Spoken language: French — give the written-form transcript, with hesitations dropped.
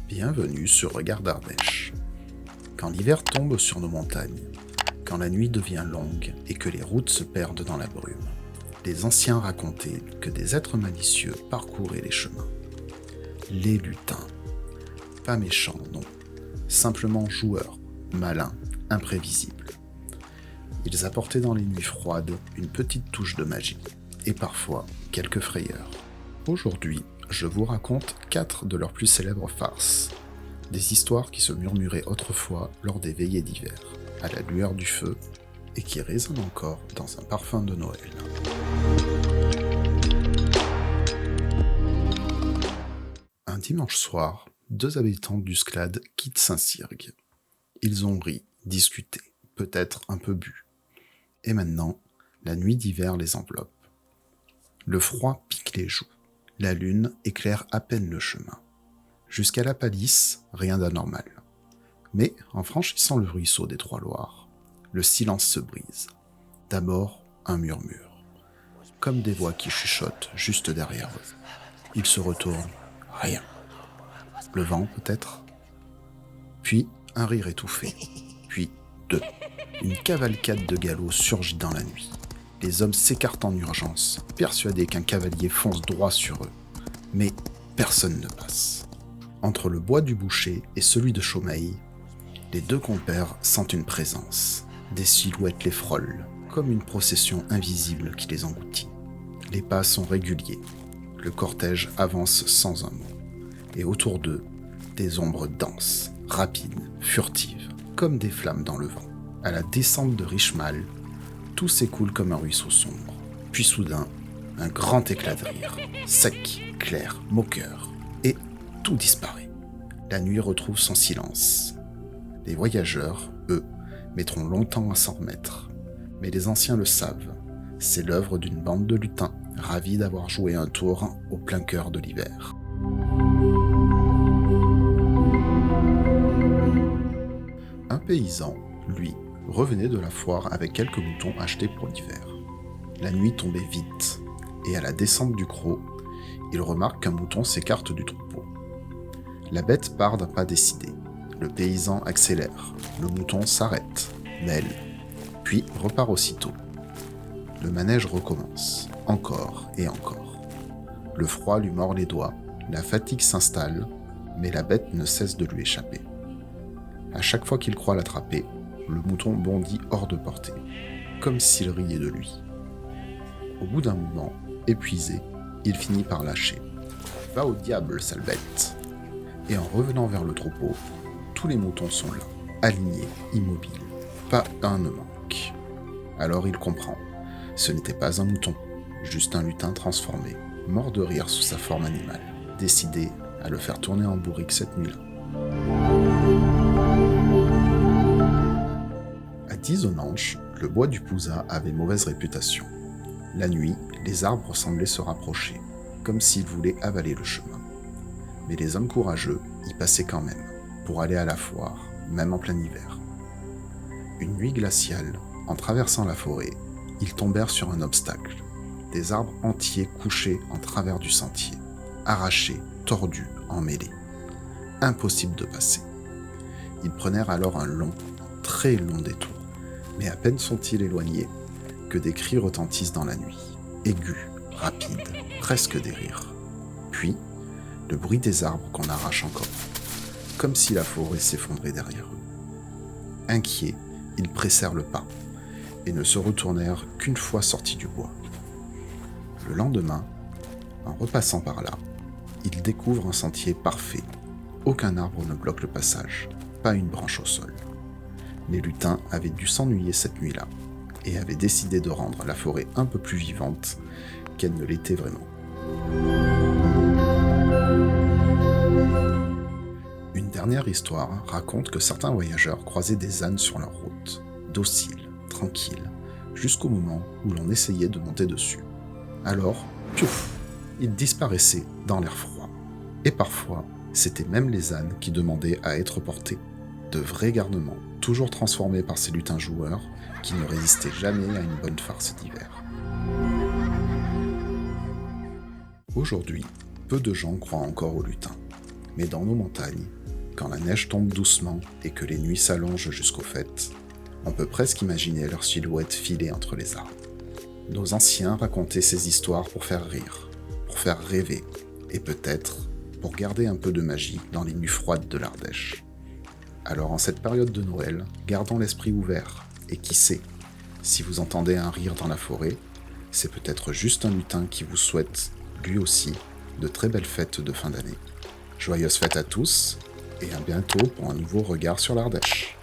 Bienvenue sur Regard d'Ardèche. Quand l'hiver tombe sur nos montagnes, quand la nuit devient longue et que les routes se perdent dans la brume, les anciens racontaient que des êtres malicieux parcouraient les chemins. Les lutins. Pas méchants, non. Simplement joueurs, malins, imprévisibles. Ils apportaient dans les nuits froides une petite touche de magie, et parfois quelques frayeurs. Aujourd'hui, je vous raconte 4 de leurs plus célèbres farces. Des histoires qui se murmuraient autrefois lors des veillées d'hiver, à la lueur du feu, et qui résonnent encore dans un parfum de Noël. Un dimanche soir, 2 habitants du Sclade quittent Saint-Cyrgue. Ils ont ri, discuté, peut-être un peu bu. Et maintenant, la nuit d'hiver les enveloppe. Le froid pique les joues. La lune éclaire à peine le chemin. Jusqu'à la palisse, rien d'anormal. Mais, en franchissant le ruisseau des Trois Loirs, le silence se brise. D'abord, un murmure. Comme des voix qui chuchotent juste derrière eux. Ils se retournent. Rien. Le vent, peut-être ? Puis, un rire étouffé. Puis, 2. Une cavalcade de galops surgit dans la nuit. Les hommes s'écartent en urgence, persuadés qu'un cavalier fonce droit sur eux. Mais personne ne passe. Entre le bois du boucher et celui de Chaumeil, les 2 compères sentent une présence. Des silhouettes les frôlent, comme une procession invisible qui les engloutit. Les pas sont réguliers. Le cortège avance sans un mot. Et autour d'eux, des ombres dansent, rapides, furtives, comme des flammes dans le vent. À la descente de Richmal, tout s'écoule comme un ruisseau sombre. Puis soudain, un grand éclat de rire, sec, clair, moqueur, et tout disparaît. La nuit retrouve son silence. Les voyageurs, eux, mettront longtemps à s'en remettre. Mais les anciens le savent, c'est l'œuvre d'une bande de lutins, ravis d'avoir joué un tour au plein cœur de l'hiver. Un paysan, lui, revenait de la foire avec quelques moutons achetés pour l'hiver. La nuit tombait vite, et à la descente du crot, il remarque qu'un mouton s'écarte du troupeau. La bête part d'un pas décidé. Le paysan accélère. Le mouton s'arrête, mêle, puis repart aussitôt. Le manège recommence, encore et encore. Le froid lui mord les doigts, la fatigue s'installe, mais la bête ne cesse de lui échapper. À chaque fois qu'il croit l'attraper, le mouton bondit hors de portée, comme s'il riait de lui. Au bout d'un moment, épuisé, il finit par lâcher. « Va au diable, sale bête !» Et en revenant vers le troupeau, tous les moutons sont là, alignés, immobiles. Pas un ne manque. Alors il comprend. Ce n'était pas un mouton, juste un lutin transformé, mort de rire sous sa forme animale, décidé à le faire tourner en bourrique cette nuit-là. À Disonanche, le bois du Pouzat avait mauvaise réputation. La nuit, les arbres semblaient se rapprocher, comme s'ils voulaient avaler le chemin. Mais les hommes courageux y passaient quand même, pour aller à la foire, même en plein hiver. Une nuit glaciale, en traversant la forêt, ils tombèrent sur un obstacle. Des arbres entiers couchés en travers du sentier, arrachés, tordus, emmêlés. Impossible de passer. Ils prenèrent alors un long, très long détour. Mais à peine sont-ils éloignés que des cris retentissent dans la nuit, aigus, rapides, presque des rires. Puis, le bruit des arbres qu'on arrache encore, comme si la forêt s'effondrait derrière eux. Inquiets, ils pressèrent le pas, et ne se retournèrent qu'une fois sortis du bois. Le lendemain, en repassant par là, ils découvrent un sentier parfait. Aucun arbre ne bloque le passage, pas une branche au sol. Les lutins avaient dû s'ennuyer cette nuit-là, et avaient décidé de rendre la forêt un peu plus vivante qu'elle ne l'était vraiment. Une dernière histoire raconte que certains voyageurs croisaient des ânes sur leur route, dociles, tranquilles, jusqu'au moment où l'on essayait de monter dessus. Alors, piouf, ils disparaissaient dans l'air froid. Et parfois, c'étaient même les ânes qui demandaient à être portés. De vrais garnements, toujours transformés par ces lutins joueurs, qui ne résistaient jamais à une bonne farce d'hiver. Aujourd'hui, peu de gens croient encore aux lutins. Mais dans nos montagnes, quand la neige tombe doucement et que les nuits s'allongent jusqu'aux fêtes, on peut presque imaginer leur silhouette filer entre les arbres. Nos anciens racontaient ces histoires pour faire rire, pour faire rêver, et peut-être pour garder un peu de magie dans les nuits froides de l'Ardèche. Alors en cette période de Noël, gardons l'esprit ouvert, et qui sait, si vous entendez un rire dans la forêt, c'est peut-être juste un lutin qui vous souhaite, lui aussi, de très belles fêtes de fin d'année. Joyeuses fêtes à tous, et à bientôt pour un nouveau regard sur l'Ardèche.